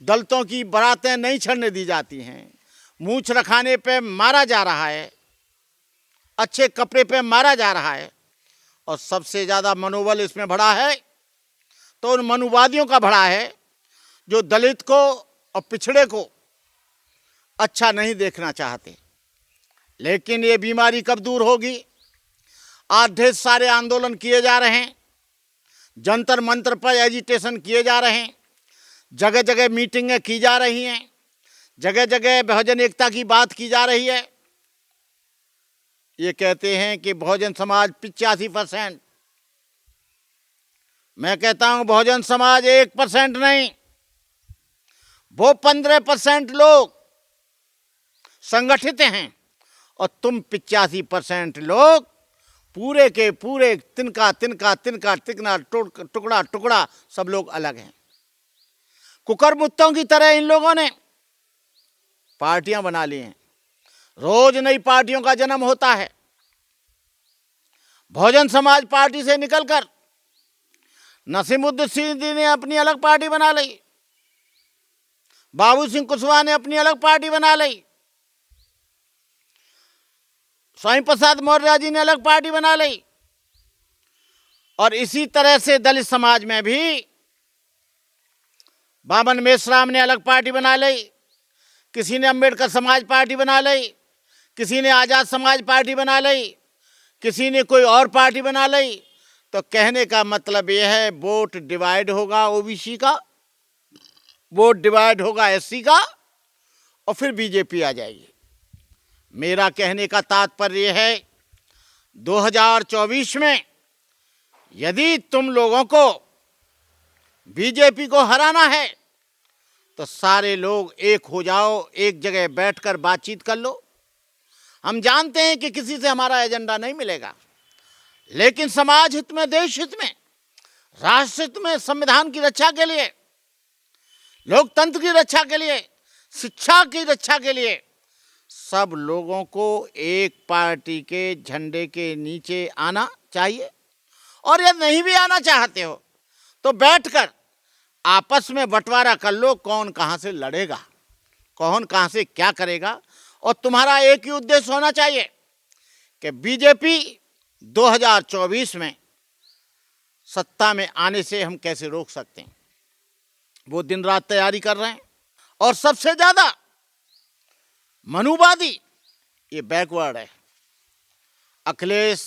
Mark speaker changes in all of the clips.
Speaker 1: दलितों की बारातें नहीं छड़ने दी जाती हैं, मूंछ रखाने पे मारा जा रहा है, अच्छे कपड़े पे मारा जा रहा है। और सबसे ज़्यादा मनोबल इसमें बढ़ा है तो उन मनुवादियों का बढ़ा है जो दलित को और पिछड़े को अच्छा नहीं देखना चाहते। लेकिन ये बीमारी कब दूर होगी? आज ढेर सारे आंदोलन किए जा रहे हैं, जंतर मंतर पर एजिटेशन किए जा रहे हैं, जगह जगह मीटिंगें की जा रही हैं, जगह जगह बहुजन एकता की बात की जा रही है। ये कहते हैं कि बहुजन समाज 85%। मैं कहता हूं बहुजन समाज 1% नहीं, वो 15% लोग संगठित हैं और तुम 85% लोग पूरे के पूरे तिनका तिनका तिनका तिकना टुकड़ा टुकड़ा सब लोग अलग हैं। कुकरमुत्तों की तरह इन लोगों ने पार्टियां बना ली हैं, रोज नई पार्टियों का जन्म होता है। बहुजन समाज पार्टी से निकलकर नसीमुद्दीन सिद्दीकी ने अपनी अलग पार्टी बना ली, बाबू सिंह कुशवाहा ने अपनी अलग पार्टी बना ली, स्वामी प्रसाद मौर्य जी ने अलग पार्टी बना ली। और इसी तरह से दलित समाज में भी बामन मेश्राम ने अलग पार्टी बना ली, किसी ने अंबेडकर समाज पार्टी बना ली, किसी ने आज़ाद समाज पार्टी बना ली, किसी ने कोई और पार्टी बना ली। तो कहने का मतलब यह है वोट डिवाइड होगा ओबीसी का, वोट डिवाइड होगा एससी का और फिर बीजेपी आ जाएगी। मेरा कहने का तात्पर्य है 2024 में यदि तुम लोगों को बीजेपी को हराना है तो सारे लोग एक हो जाओ, एक जगह बैठकर बातचीत कर लो। हम जानते हैं कि किसी से हमारा एजेंडा नहीं मिलेगा, लेकिन समाज हित में, देश हित में, राष्ट्र हित में, संविधान की रक्षा के लिए, लोकतंत्र की रक्षा के लिए, शिक्षा की रक्षा के लिए सब लोगों को एक पार्टी के झंडे के नीचे आना चाहिए। और यदि नहीं भी आना चाहते हो तो बैठकर आपस में बंटवारा कर लो, कौन कहां से लड़ेगा, कौन कहां से क्या करेगा। और तुम्हारा एक ही उद्देश्य होना चाहिए कि बीजेपी 2024 में सत्ता में आने से हम कैसे रोक सकते हैं। वो दिन रात तैयारी कर रहे हैं। और सबसे ज्यादा मनुवादी ये बैकवर्ड है। अखिलेश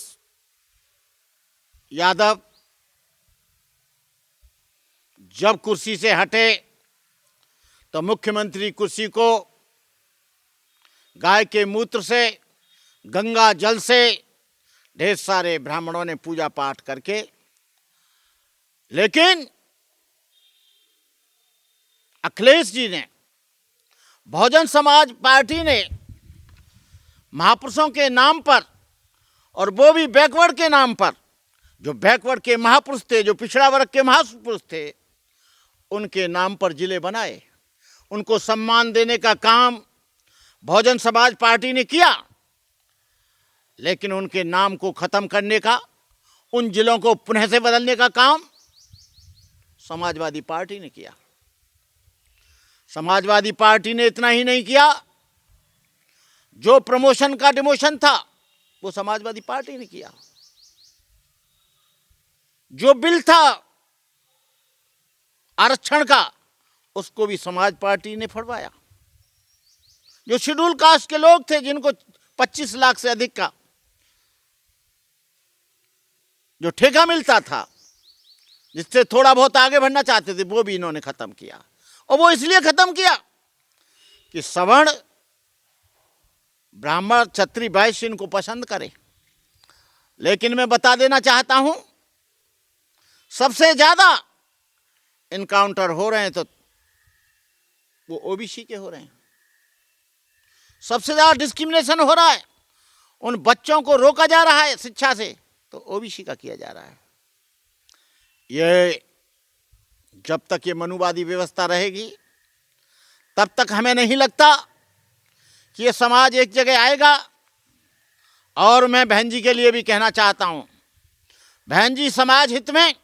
Speaker 1: यादव जब कुर्सी से हटे तो मुख्यमंत्री कुर्सी को गाय के मूत्र से, गंगा जल से ढेर सारे ब्राह्मणों ने पूजा पाठ करके, लेकिन अखिलेश जी ने, बहुजन समाज पार्टी ने महापुरुषों के नाम पर, और वो भी बैकवर्ड के नाम पर, जो बैकवर्ड के महापुरुष थे, जो पिछड़ा वर्ग के महापुरुष थे, उनके नाम पर जिले बनाए। उनको सम्मान देने का काम बहुजन समाज पार्टी ने किया, लेकिन उनके नाम को खत्म करने का, उन जिलों को पुनः से बदलने का काम समाजवादी पार्टी ने किया। समाजवादी पार्टी ने इतना ही नहीं किया, जो प्रमोशन का डिमोशन था वो समाजवादी पार्टी ने किया, जो बिल था आरक्षण का उसको भी समाज पार्टी ने फड़वाया, जो शेड्यूल कास्ट के लोग थे जिनको 25 लाख से अधिक का जो ठेका मिलता था, जिससे थोड़ा बहुत आगे बढ़ना चाहते थे, वो भी इन्होंने खत्म किया। और वो इसलिए खत्म किया कि सवर्ण, ब्राह्मण, क्षत्रिय, वैश्य इनको पसंद करे। लेकिन मैं बता देना चाहता हूं, सबसे ज्यादा इनकाउंटर हो रहे हैं तो वो ओबीसी के हो रहे हैं। सबसे ज्यादा डिस्क्रिमिनेशन हो रहा है, उन बच्चों को रोका जा रहा है शिक्षा से, तो ओबीसी का किया जा रहा है। ये जब तक ये मनुवादी व्यवस्था रहेगी तब तक हमें नहीं लगता कि ये समाज एक जगह आएगा। और मैं बहन जी के लिए भी कहना चाहता हूं, बहन जी, समाज हित में,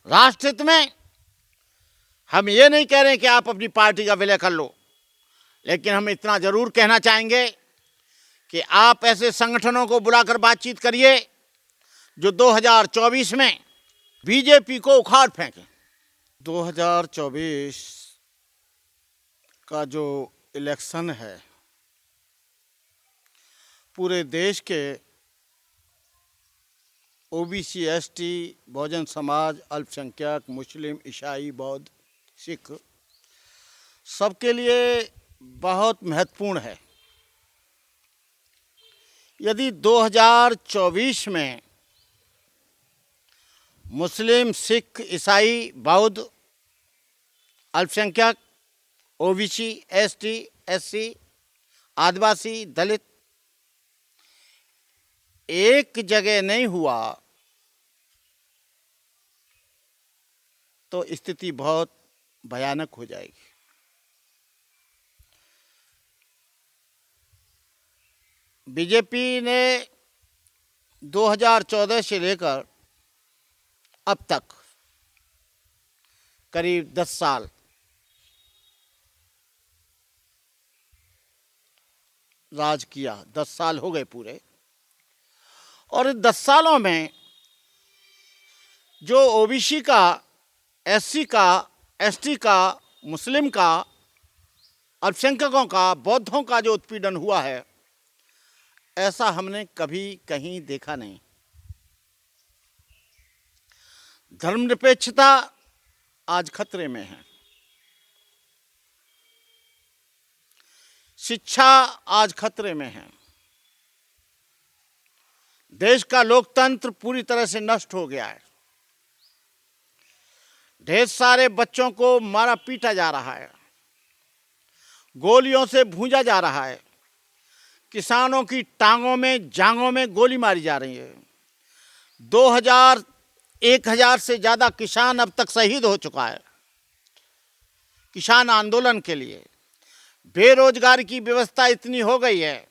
Speaker 1: राष्ट्र हित में हम ये नहीं कह रहे कि आप अपनी पार्टी का विलय कर लो, लेकिन हम इतना जरूर कहना चाहेंगे कि आप ऐसे संगठनों को बुलाकर बातचीत करिए जो 2024 में बीजेपी को उखाड़ फेंके। 2024 का जो इलेक्शन है पूरे देश के ओबीसी, एसटी, बहुजन समाज, अल्पसंख्यक, मुस्लिम, ईसाई, बौद्ध, सिख सबके लिए बहुत महत्वपूर्ण है। यदि 2024 में मुस्लिम, सिख, ईसाई, बौद्ध, अल्पसंख्यक, ओबीसी, एसटी, एससी, आदिवासी, दलित एक जगह नहीं हुआ तो स्थिति बहुत भयानक हो जाएगी। बीजेपी ने 2014 से लेकर अब तक करीब 10 साल राज किया। 10 साल हो गए पूरे, और 10 सालों में जो ओबीसी का, एससी का, एसटी का, मुस्लिम का, अल्पसंख्यकों का, बौद्धों का जो उत्पीड़न हुआ है, ऐसा हमने कभी कहीं देखा नहीं। धर्मनिरपेक्षता आज खतरे में है, शिक्षा आज खतरे में है, देश का लोकतंत्र पूरी तरह से नष्ट हो गया है, ढेर सारे बच्चों को मारा पीटा जा रहा है, गोलियों से भूंजा जा रहा है, किसानों की टांगों में, जांघों में गोली मारी जा रही है। 1000 से ज़्यादा किसान अब तक शहीद हो चुका है किसान आंदोलन के लिए। बेरोजगारी की व्यवस्था इतनी हो गई है,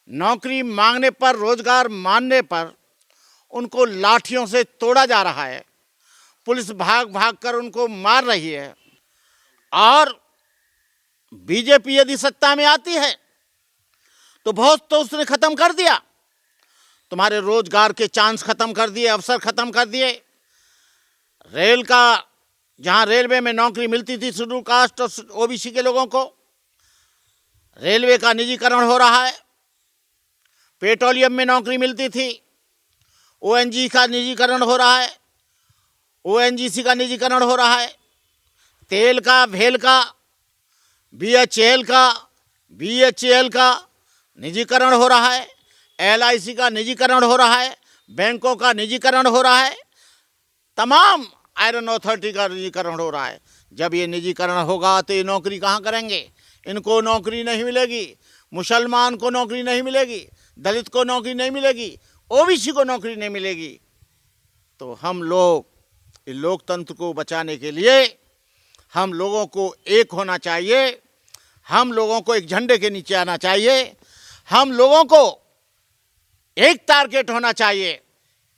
Speaker 1: नौकरी मांगने पर, रोजगार मांगने पर उनको लाठियों से तोड़ा जा रहा है, पुलिस भाग भाग कर उनको मार रही है। और बीजेपी यदि सत्ता में आती है तो बहुत तो उसने खत्म कर दिया, तुम्हारे रोजगार के चांस खत्म कर दिए, अवसर खत्म कर दिए। रेल का, जहां रेलवे में नौकरी मिलती थी शेड्यूल कास्ट और ओबीसी के लोगों को, रेलवे का निजीकरण हो रहा है। पेट्रोलियम में नौकरी मिलती थी, ओएनजी का निजीकरण हो रहा है, ओएनजीसी का निजीकरण हो रहा है। तेल का, भेल का, बीएचईएल का, बीएचईएल का निजीकरण हो रहा है, एलआईसी का निजीकरण हो रहा है, बैंकों का निजीकरण हो रहा है, तमाम आयरन अथॉरिटी का निजीकरण हो रहा है। जब ये निजीकरण होगा तो ये नौकरी कहाँ करेंगे? इनको नौकरी नहीं मिलेगी, मुसलमान को नौकरी नहीं मिलेगी, दलित को नौकरी नहीं मिलेगी, ओबीसी को नौकरी नहीं मिलेगी। तो हम लोग इस लोकतंत्र को बचाने के लिए हम लोगों को एक होना चाहिए, हम लोगों को एक झंडे के नीचे आना चाहिए, हम लोगों को एक टारगेट होना चाहिए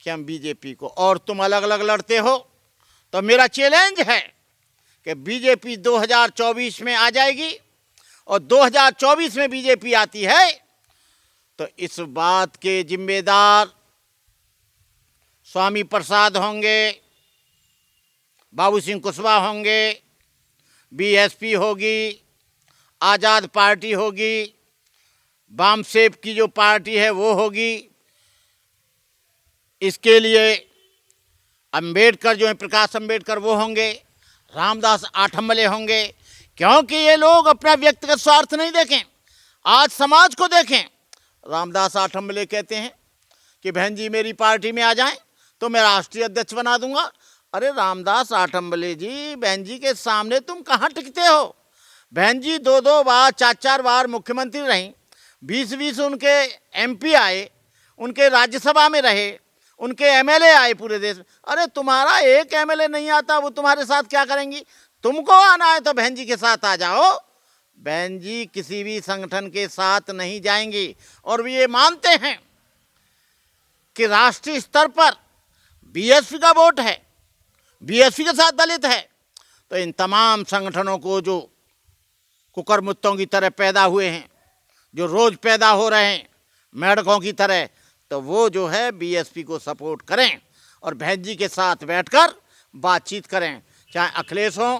Speaker 1: कि हम बीजेपी को, और तुम अलग अलग लड़ते हो तो मेरा चैलेंज है कि बीजेपी 2024 में आ जाएगी, और 2024 में बीजेपी आती है तो इस बात के जिम्मेदार स्वामी प्रसाद होंगे, बाबू सिंह कुशवाहा होंगे, बीएसपी होगी, आज़ाद पार्टी होगी, वामसेप की जो पार्टी है वो होगी। इसके लिए अंबेडकर जो है, प्रकाश अंबेडकर, वो होंगे, रामदास आठवले होंगे, क्योंकि ये लोग अपना व्यक्तिगत स्वार्थ नहीं देखें, आज समाज को देखें। रामदास आठवले कहते हैं कि बहन जी मेरी पार्टी में आ जाएं तो मैं राष्ट्रीय अध्यक्ष बना दूंगा। अरे रामदास आठवले जी, बहन जी के सामने तुम कहाँ टिकते हो? बहन जी 2-2 बार, 4-4 बार मुख्यमंत्री रहीं, 20-20 उनके एमपी आए, उनके राज्यसभा में रहे, उनके एमएलए आए पूरे देश में। अरे तुम्हारा एक एमएलए नहीं आता, वो तुम्हारे साथ क्या करेंगी? तुमको आना है तो बहन जी के साथ आ जाओ। बहन जी किसी भी संगठन के साथ नहीं जाएंगी, और वे ये मानते हैं कि राष्ट्रीय स्तर पर बीएसपी का वोट है, बीएसपी के साथ दलित है, तो इन तमाम संगठनों को जो कुकरमुत्तों की तरह पैदा हुए हैं, जो रोज पैदा हो रहे हैं मेढकों की तरह, तो वो जो है बीएसपी को सपोर्ट करें और बहन जी के साथ बैठकर बातचीत करें। चाहे अखिलेश हों,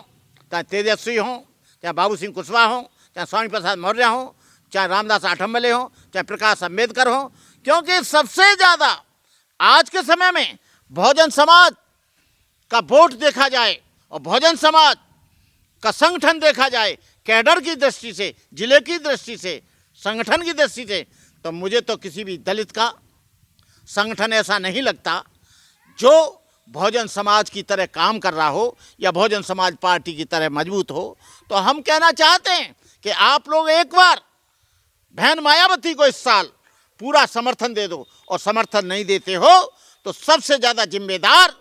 Speaker 1: चाहे तेजस्वी हों, चाहे बाबू सिंह कुशवाहा हों, चाहे स्वामी प्रसाद मौर्य हों, चाहे रामदास आठवले हों, चाहे प्रकाश अम्बेडकर हों, क्योंकि सबसे ज़्यादा आज के समय में बहुजन समाज का वोट देखा जाए और बहुजन समाज का संगठन देखा जाए, कैडर की दृष्टि से, जिले की दृष्टि से, संगठन की दृष्टि से, तो मुझे तो किसी भी दलित का संगठन ऐसा नहीं लगता जो बहुजन समाज की तरह काम कर रहा हो या बहुजन समाज पार्टी की तरह मजबूत हो। तो हम कहना चाहते हैं कि आप लोग एक बार बहन मायावती को इस साल पूरा समर्थन दे दो, और समर्थन नहीं देते हो तो सबसे ज़्यादा जिम्मेदार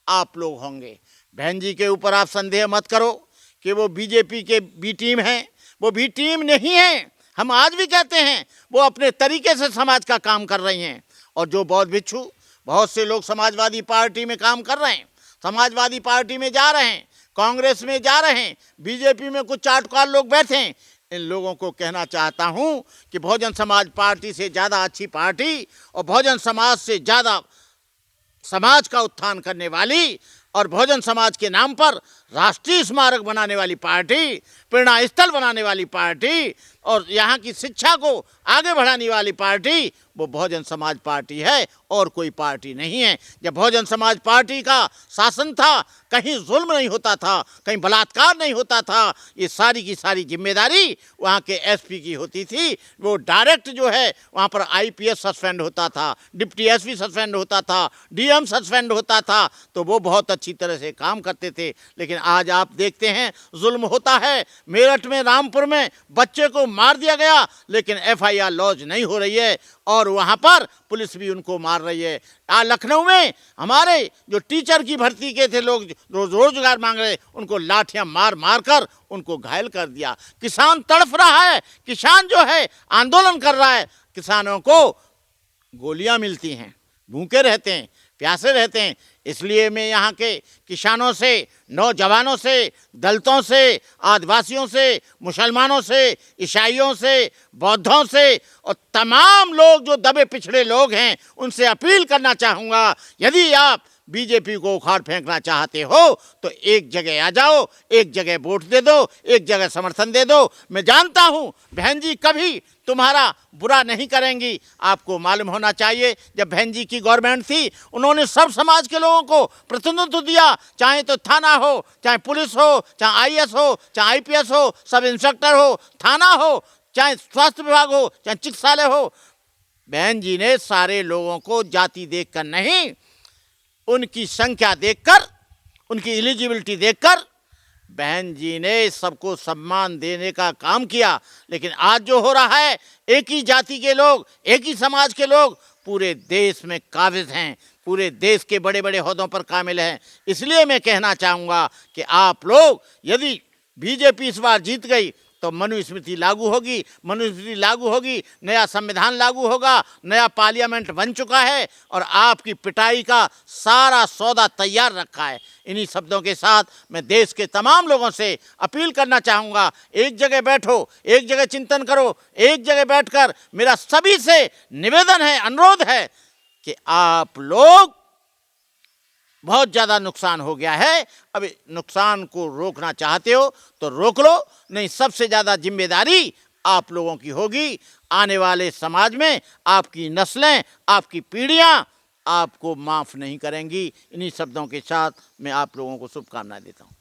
Speaker 1: आप लोग होंगे। बहन जी के ऊपर आप संदेह मत करो कि वो बीजेपी के बी टीम हैं, वो बी टीम नहीं है। हम आज भी कहते हैं वो अपने तरीके से समाज का काम कर रही हैं। और जो बौद्ध भिक्षु, बहुत से लोग समाजवादी पार्टी में काम कर रहे हैं, समाजवादी पार्टी में जा रहे हैं, कांग्रेस में जा रहे हैं, बीजेपी में कुछ चाटुकार लोग बैठे हैं, इन लोगों को कहना चाहता हूं कि बहुजन समाज पार्टी से ज़्यादा अच्छी पार्टी और बहुजन समाज से ज़्यादा समाज का उत्थान करने वाली और बहुजन समाज के नाम पर राष्ट्रीय स्मारक बनाने वाली पार्टी, प्रेरणा स्थल बनाने वाली पार्टी और यहाँ की शिक्षा को आगे बढ़ाने वाली पार्टी वो बहुजन समाज पार्टी है और कोई पार्टी नहीं है। जब बहुजन समाज पार्टी का शासन था, कहीं जुल्म नहीं होता था, कहीं बलात्कार नहीं होता था। ये सारी की सारी जिम्मेदारी वहाँ के एसपी की होती थी। वो डायरेक्ट जो है वहाँ पर आईपीएस सस्पेंड होता था, डिप्टी एसपी सस्पेंड होता था, डीएम सस्पेंड होता था, तो वो बहुत अच्छी तरह से काम करते थे। लेकिन आज आप देखते हैं जुल्म होता है। मेरठ में, रामपुर में बच्चे को मार दिया गया, लेकिन एफआईआर लॉन्च नहीं हो रही है और वहाँ पर पुलिस भी उनको मार रही है। लखनऊ में हमारे जो टीचर की भर्ती के थे लोग, रोजगार मांग रहे, उनको लाठियां मार मार कर उनको घायल कर दिया। किसान तड़फ रहा है, किसान जो है आंदोलन कर रहा है, किसानों को गोलियां मिलती हैं, भूखे रहते हैं, प्यासे रहते हैं। इसलिए मैं यहाँ के किसानों से, नौजवानों से, दलितों से, आदिवासियों से, मुसलमानों से, ईसाइयों से, बौद्धों से और तमाम लोग जो दबे पिछड़े लोग हैं उनसे अपील करना चाहूँगा, यदि आप बीजेपी को उखाड़ फेंकना चाहते हो तो एक जगह आ जाओ, एक जगह वोट दे दो, एक जगह समर्थन दे दो। मैं जानता हूँ बहन जी कभी तुम्हारा बुरा नहीं करेंगी। आपको मालूम होना चाहिए जब बहन जी की गवर्नमेंट थी, उन्होंने सब समाज के लोगों को प्रतिनिधित्व दिया, चाहे तो थाना हो, चाहे पुलिस हो, चाहे आईएएस हो, चाहे आईपीएस हो, सब इंस्पेक्टर हो, थाना हो, चाहे स्वास्थ्य विभाग हो, चाहे चिकित्सालय हो। बहन जी ने सारे लोगों को जाति देखकर नहीं, उनकी संख्या देखकर, उनकी एलिजिबिलिटी देखकर बहन जी ने सबको सम्मान देने का काम किया। लेकिन आज जो हो रहा है, एक ही जाति के लोग, एक ही समाज के लोग पूरे देश में काबिज हैं, पूरे देश के बड़े बड़े ओहदों पर कामिल हैं। इसलिए मैं कहना चाहूँगा कि आप लोग, यदि बीजेपी इस बार जीत गई तो मनुस्मृति लागू होगी, मनुस्मृति लागू होगी, नया संविधान लागू होगा, नया पार्लियामेंट बन चुका है और आपकी पिटाई का सारा सौदा तैयार रखा है। इन्हीं शब्दों के साथ मैं देश के तमाम लोगों से अपील करना चाहूँगा, एक जगह बैठो, एक जगह चिंतन करो, एक जगह बैठकर मेरा सभी से निवेदन है, अनुरोध है कि आप लोग, बहुत ज़्यादा नुकसान हो गया है, अभी नुकसान को रोकना चाहते हो तो रोक लो, नहीं सबसे ज़्यादा जिम्मेदारी आप लोगों की होगी। आने वाले समाज में आपकी नस्लें, आपकी पीढ़ियां आपको माफ़ नहीं करेंगी। इन्हीं शब्दों के साथ मैं आप लोगों को शुभकामनाएं देता हूँ।